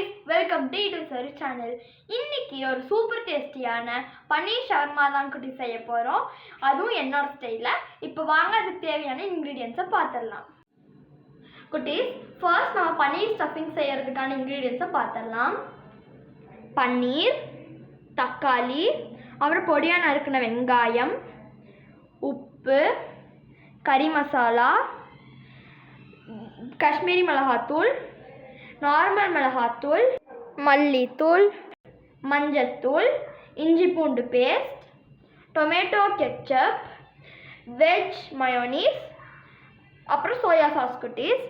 குட்டீஸ், welcome to இது சரி சேனல். இன்னைக்கு ஒரு சூப்பர் டேஸ்டியான பன்னீர் ஷவர்மா தான் குட்டீஸ் செய்ய போகிறோம். அதுவும் என்னோட ஸ்டைலில். இப்போ வாங்க அதுக்கு தேவையான இன்க்ரீடியன்ஸை பார்த்துடலாம். குட்டீஸ், ஃபர்ஸ்ட் நம்ம பன்னீர் ஸ்டஃபிங் செய்கிறதுக்கான இன்க்ரீடியன்ஸை பார்த்துடலாம். பன்னீர், தக்காளி, அப்புறம் பொடியாக நறுக்கின வெங்காயம், உப்பு, கறி மசாலா, காஷ்மீரி மிளகாத்தூள், நார்மல் மிளகாத்தூள், மல்லித்தூள், மஞ்சத்தூள், இஞ்சி பூண்டு paste, tomato ketchup, veg mayonnaise, அப்புறம் சோயா சாஸ் குட்டீஸ்.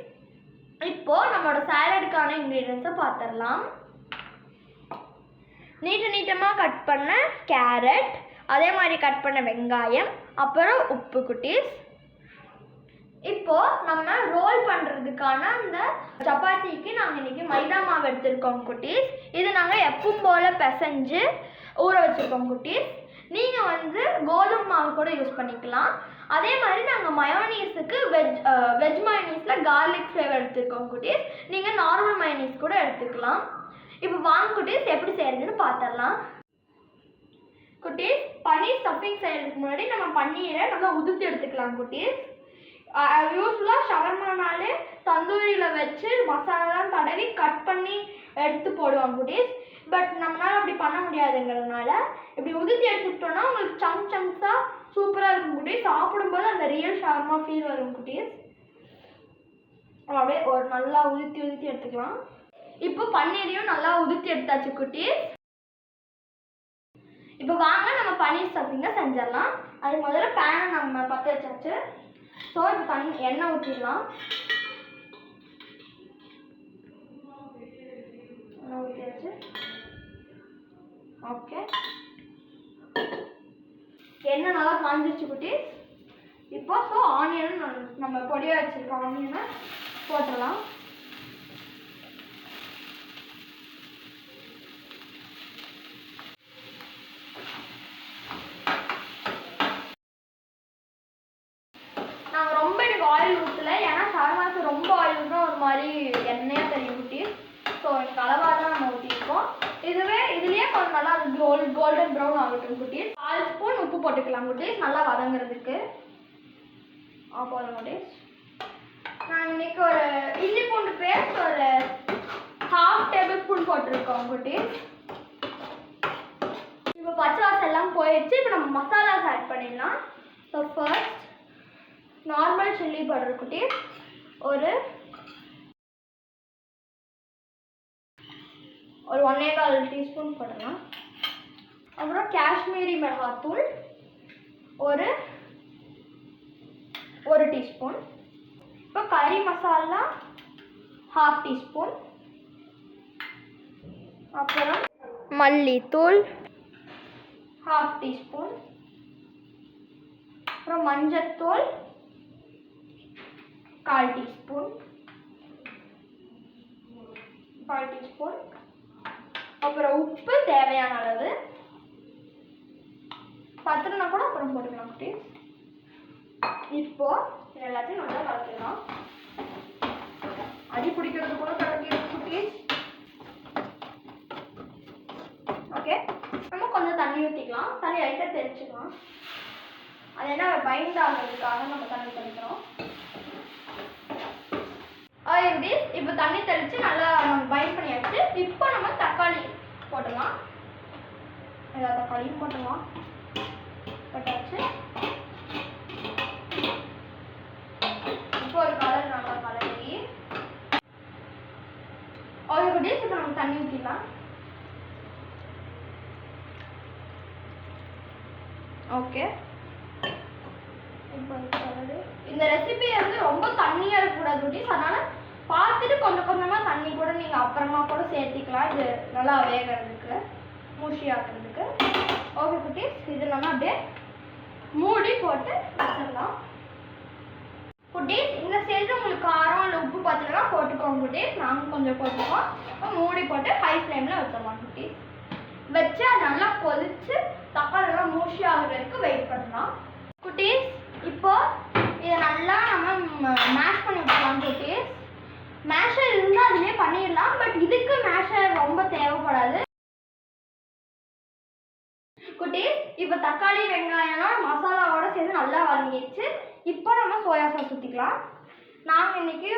இப்போது நம்மளோட சாலடுக்கான இன்க்ரீடியன்ஸை பார்த்துடலாம். நீட்டமாக கட் பண்ண கேரட், அதே மாதிரி கட் பண்ண வெங்காயம், அப்புறம் உப்பு குட்டீஸ். இப்போது நம்ம ரோல் பண்ணுறதுக்கான அந்த சப்பாத்திக்கு நாங்கள் இன்றைக்கி மைதா மாவு எடுத்துருக்கோம் குட்டீஸ். இது நாங்கள் எப்பவும் போல் பிசைஞ்சு ஊற வச்சுருக்கோம் குட்டீஸ். நீங்கள் கோதுமை மாவு கூட யூஸ் பண்ணிக்கலாம். அதே மாதிரி நாங்கள் மயோனீஸுக்கு வெஜ் மயோனீஸில் கார்லிக் ஃப்ளேவர் எடுத்துருக்கோம் குட்டீஸ். நீங்கள் நார்மல் மயோனீஸ் கூட எடுத்துக்கலாம். இப்போ வாங்க குட்டீஸ், எப்படி செய்கிறதுன்னு பார்த்துடலாம். குட்டீஸ், பன்னீர் ஸ்டஃபிங் செய்கிறதுக்கு முன்னாடி நம்ம பன்னீரை நல்லா உதுத்து எடுத்துக்கலாம் குட்டீஸ். யூஸ்வலாக ஷவர்மானாலே தந்தூரியில் வச்சு மசாலாலாம் தடவி கட் பண்ணி எடுத்து போடுவாங்க குட்டீஸ். பட் நம்மளால் அப்படி பண்ண முடியாதுங்கிறதுனால இப்படி உதுத்தி எடுத்துக்கிட்டோன்னா உங்களுக்கு சங்க்ஸாக சூப்பராக இருக்கும் குட்டீஸ். சாப்பிடும்போது அந்த ரியல் ஷவர்மா ஃபீல் வரும் குட்டீஸ். அப்படியே ஒரு நல்லா உதுத்தி எடுத்துக்கலாம். இப்போ பன்னீரையும் நல்லா உதுத்தி எடுத்தாச்சு குட்டீஸ். இப்போ வாங்க நம்ம பன்னீர் ஸ்டஃபிங்கை செஞ்சிடலாம். அதுக்கு முதல்ல பேனை நம்ம பற்ற வச்சாச்சு. ஸோ இப்போ எண்ணெய் ஊற்றிடலாம். எண்ணெய் ஊற்றியாச்சு. ஓகே, எண்ணெய் நல்லா காஞ்சிருச்சு குட்டீஸ். இப்போ ஆனியன் நம்ம பொடியாக வச்சுருக்கோம் ஆனியனை போட்டுடலாம். ஆயில் ஊற்றல, ஏன்னா ஷவர்மாக்கு ரொம்ப ஆயில் ஊற்றினா ஒரு மாதிரி எண்ணெயாக தெரியும் குட்டீஸ். ஸோ எனக்கு அளவாக தான் நம்ம ஊற்றிருக்கோம். இதுலேயே கொஞ்சம் நல்லா அது கோல்டன் ப்ரௌன் ஆகட்டும் குட்டீஸ். 4 ஸ்பூன் உப்பு போட்டுக்கலாம் குட்டீஸ், நல்லா வதங்குறதுக்கு. போதும் குட்டீஸ். நான் இன்னைக்கு ஒரு இஞ்சி பூண்டு பேஸ்ட் ஒரு 1/2 டேபிள் ஸ்பூன் போட்டிருக்கோம் குட்டீஸ். இப்போ பச்சை வாசம் எல்லாம் போயிடுச்சு. இப்போ நம்ம மசாலாஸ் ஆட் பண்ணிடலாம். So first normal chilli powder குட்டீஸ் ஒரு 1.25 டீஸ்பூன் போடலாம். அப்புறம் காஷ்மீரி மிளகாத்தூள் ஒரு 1 டீஸ்பூன். இப்போ கறி மசாலா 1/2 டீஸ்பூன். அப்புறம் மல்லித்தூள் 1/2 டீஸ்பூன். அப்புறம் மஞ்சத்தூள் 1/4 டீஸ்பூன். அப்புறம் உப்பு தேவையான அளவு. பத்திரனா கூட அப்புறம் போட்டுக்கலாம் குட்டீஸ். இப்போ எல்லாத்தையும் நல்லா கலக்கிடலாம். அடி பிடிக்கிறது கூட கலக்கிடலாம் குட்டீஸ். ஓகே, நம்ம கொஞ்சம் தண்ணி ஊற்றிக்கலாம். தண்ணி லைட்டாக தெளிச்சுக்கலாம். அது என்ன பைண்ட் ஆகிறதுக்காக நம்ம தண்ணி தெளிக்கிறோம். இப்போ தண்ணி தெளித்து நல்லா நம்ம பைண்ட் பண்ணியாச்சு. இப்போ நம்ம தக்காளி போட்டுடலாம். எல்லா தக்காளியும் போட்டுடலாம். போட்டாச்சு. இப்போ ஒரு கலர் நல்லா கலரி ஒரு குட்டீஸ். இப்போ நம்ம தண்ணி ஊற்றிடலாம். ஓகே, இப்போ இந்த ரெசிபி ரொம்ப தண்ணியாக இருக்கக்கூடாது குட்டீஸ். அதனால் பார்த்துட்டு கொஞ்சமாக தண்ணி கூட நீங்கள் அப்புறமா கூட சேர்த்திக்கலாம். இது நல்லா வேகிறதுக்கு, மூஷி ஆக்குறதுக்கு. ஓகே குட்டீஸ், இது நம்ம அப்படியே மூடி போட்டு வச்சிடலாம் குட்டீஸ். இந்த ஸ்டேஜ் உங்களுக்கு காரம் இல்லை உப்பு பார்த்துனா போட்டுக்கோங்க குட்டீஸ். நாங்கள் கொஞ்சம் போட்டுக்கோம். மூடி போட்டு ஹை ஃப்ளேமில் வச்சிடலாம் குட்டீஸ். வச்சு அது நல்லா கொதித்து தக்காளிலாம் மூஷி ஆகுற வரைக்கும் வெயிட் பண்ணலாம் குட்டீஸ். இப்போ இதை நல்லா நம்ம மேஷ் பண்ணி விட்டுக்கலாம் குட்டீஸ். மேஷர் இருந்தால் அதுலேயே பண்ணிடலாம். பட் இதுக்கு மேஷர் குட்டீஸ் இப்போ தக்காளி வெங்காயம்லாம் மசாலாவோட சேர்ந்து நல்லா வதங்கிடுச்சு. இப்போ நம்ம சோயா சாஸ் ஊற்றிக்கலாம். நாங்கள் இன்னைக்கு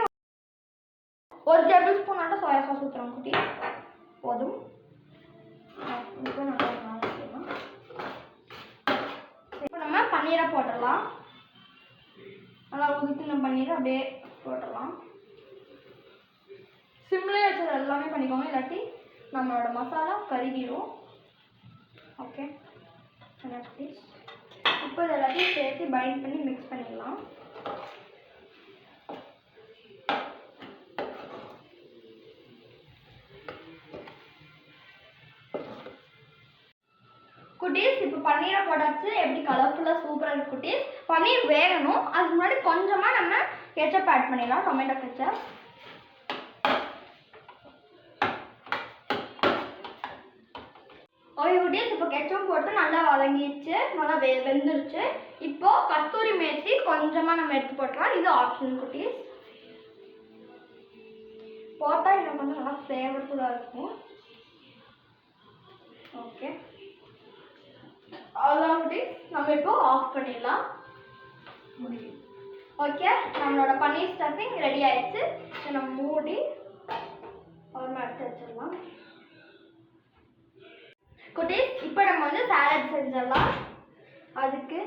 1 டேபிள் ஸ்பூன் சோயா சாஸ் ஊற்றுறோம் குட்டீஸ். போதும். இப்போ நல்லா வதக்கிடலாம். இப்போ நம்ம பன்னீரை போட்டுடலாம். நல்லா ஊற்றின பன்னீரை அப்படியே போட்டுடலாம். சிம்லேயே வச்சது எல்லாமே பண்ணிக்கோங்க, இல்லாட்டி நம்மளோட மசாலா கருகிடும். ஓகே, இப்போ இது எல்லாத்தையும் சேர்த்து பைண்ட் பண்ணி மிக்ஸ் பண்ணிடலாம். குட்டீஸ் இப்போ பன்னீரை போட்டாச்சு. எப்படி கலர்ஃபுல்லாக சூப்பராக இருக்கு குட்டீஸ். பன்னீர் வேகணும், அதுக்கு முன்னாடி கொஞ்சமாக நம்ம கெச்சப் ஆட் பண்ணிடலாம், டொமேட்டோ கெச்சப். ஓகே குட்டீஸ், இப்போ கெச்சப் போட்டு நல்லா வதங்கிடுச்சு, நல்லா வெந்துருச்சு. இப்போ கஸ்தூரி மேத்தி கொஞ்சமாக நம்ம எடுத்து போட்டுக்கலாம். இது ஆப்ஷன் குட்டீஸ். போட்டால் இன்னும் கொஞ்சம் நல்லா ஃப்ளேவர்ஃபுல்லாக இருக்கும். ஓகே, அவ்வளோதான் குட்டீஸ். நம்ம இப்போ ஆஃப் பண்ணிடலாம். ஓகே, நம்மளோட பன்னீர் ஸ்டஃபிங் ரெடி ஆயிடுச்சு. இதை நம்ம மூடி ஒரு எடுத்து வச்சிடலாம். குட்டீஸ், இப்போ நம்ம வந்து சாலட் செஞ்சிடலாம். அதுக்கு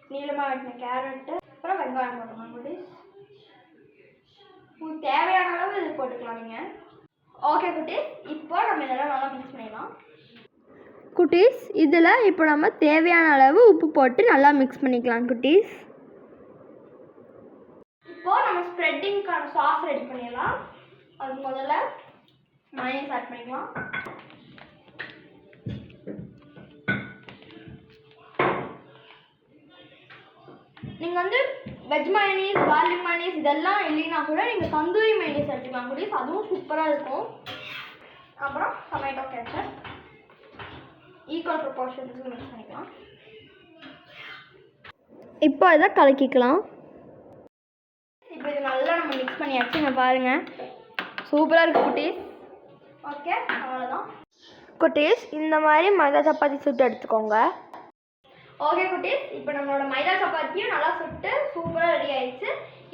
நீளமாக வெட்டின கேரட்டு, அப்புறம் வெங்காயம் போட்டுக்கலாம் குட்டீஸ். உங்களுக்கு தேவையான அளவு இது போட்டுக்கலாம் நீங்கள். ஓகே குட்டீஸ், இப்போ நம்ம இதெல்லாம் நல்லா மிக்ஸ் பண்ணிடலாம். குட்டீஸ், இதில் இப்போ நம்ம தேவையான அளவு உப்பு போட்டு நல்லா மிக்ஸ் பண்ணிக்கலாம் குட்டீஸ். இப்போது நம்ம ஸ்ப்ரெட்டிங்க்கான சாஸ் ரெடி பண்ணிடலாம். அதுக்கு முதல்ல மயோனைஸ் ஆட் பண்ணிக்கலாம். நீங்கள் வந்து வெஜ் மயோனைஸ், கார்லிக் மயோனைஸ் இதெல்லாம் இல்லைன்னா கூட நீங்கள் தந்தூரி மயோனைஸ் எடுத்துக்கலாம் குட்டீஸ். அதுவும் சூப்பராக இருக்கும். அப்புறம் டொமேட்டோ கெச்சப் ஈக்குவல் ப்ரொபோர்ஷன்ஸுக்கு மிக்ஸ் பண்ணிக்கலாம். இப்போ இதை கலக்கிக்கலாம். இப்போ இது நல்லா நம்ம மிக்ஸ் பண்ணியாச்சு. இங்கே பாருங்கள், சூப்பராக இருக்குது குட்டீஸ். ஓகே, அவ்வளோதான் குட்டீஸ். இந்த மாதிரி மைதா சப்பாத்தி சுட்டு எடுத்துக்கோங்க. ஓகே குட்டீஸ், இப்போ நம்மளோட மைதா சப்பாத்தியும் நல்லா சுட்டு சூப்பராக ரெடி ஆயிடுச்சு.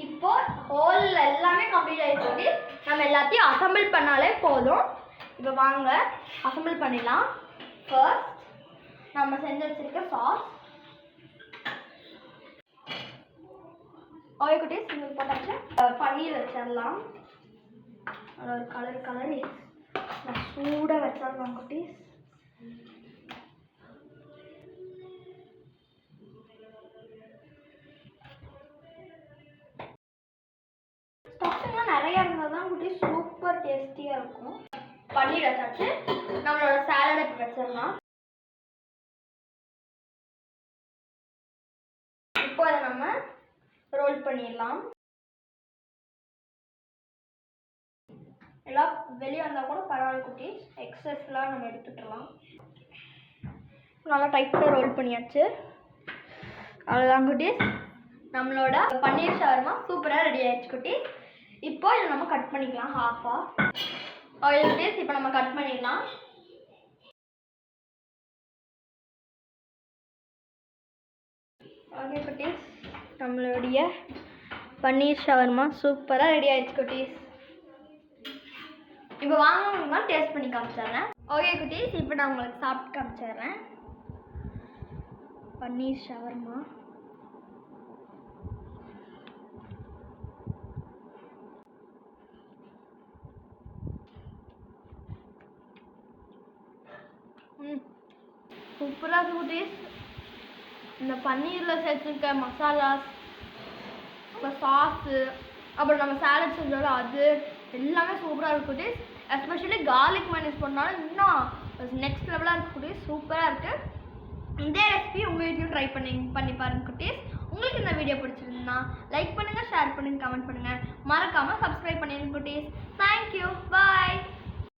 இப்போ ஹோல் எல்லாமே கம்ப்ளீட் ஆயிடுச்சு குட்டீஸ். நம்ம எல்லாத்தையும் அசம்பிள் பண்ணாலே போதும். இப்போ வாங்க அசம்பிள் பண்ணிடலாம். ஃபர்ஸ்ட் நம்ம செஞ்சு வச்சிருக்க சாஸ். ஓகே குட்டீஸ், உங்களுக்கு போட்டாச்சு. பன்னீர் வச்சிடலாம். ஒரு கலரி சூடாக வச்சிடலாம் குட்டீஸ். ஸ்டஃபிங்லாம் நிறையா இருந்தால் தான் குட்டீஸ் சூப்பர் டேஸ்டியாக இருக்கும். பன்னீர் வச்சாச்சு. நம்மளோட சாலட் இப்போ வச்சிடலாம். இப்போ அதை நம்ம ரோல் பண்ணிடலாம். எல்லாம் வெளியே வந்தால் கூட பரவாயில்ல குட்டீஸ். எக்ஸஸ்லாம் நம்ம எடுத்துக்கலாம். நல்லா டைட்டாக ரோல் பண்ணியாச்சு. அவ்வளோதான் குட்டீஸ், நம்மளோட பன்னீர் ஷவர்மா சூப்பராக ரெடி ஆயிடுச்சு குட்டீஸ். இப்போ இதை நம்ம கட் பண்ணிக்கலாம் ஹாஃபாக. ஓகே குட்டீஸ், இப்போ நம்ம கட் பண்ணிடலாம். ஓகே குட்டீஸ், நம்மளுடைய பன்னீர் ஷவர்மா சூப்பராக ரெடி ஆயிடுச்சு குட்டீஸ். இப்போ வாங்க டேஸ்ட் பண்ணி காமிச்சிடுறேன். ஓகே குட்டீஸ், இப்போ நான் உங்களுக்கு சாப்பிட்டு காமிச்சிடுறேன். பன்னீர் ஷவர்மா சூப்பராக இருக்குது குட்டீஸ். இந்த பன்னீரில் சேர்த்துருக்க மசாலாஸ், அப்புறம் சாஸு, அப்புறம் நம்ம சாலட் செஞ்சோம்ல அது எல்லாமே சூப்பராக இருக்குது குட்டீஸ். எஸ்பெஷலி கார்லிக் மயோனைஸ் பண்ணாலும் இன்னும் நெக்ஸ்ட் லெவலாக இருக்குது குட்டீஸ். சூப்பராக இருக்குது. இதே ரெசிபி உங்கள் வீட்லையும் ட்ரை பண்ணி பாருங்கள் குட்டீஸ். உங்களுக்கு இந்த வீடியோ பிடிச்சிருந்தா லைக் பண்ணுங்கள், ஷேர் பண்ணுங்கள், கமெண்ட் பண்ணுங்கள். மறக்காமல் சப்ஸ்கிரைப் பண்ணிடுங்க குட்டீஸ். தேங்க்யூ, பாய்.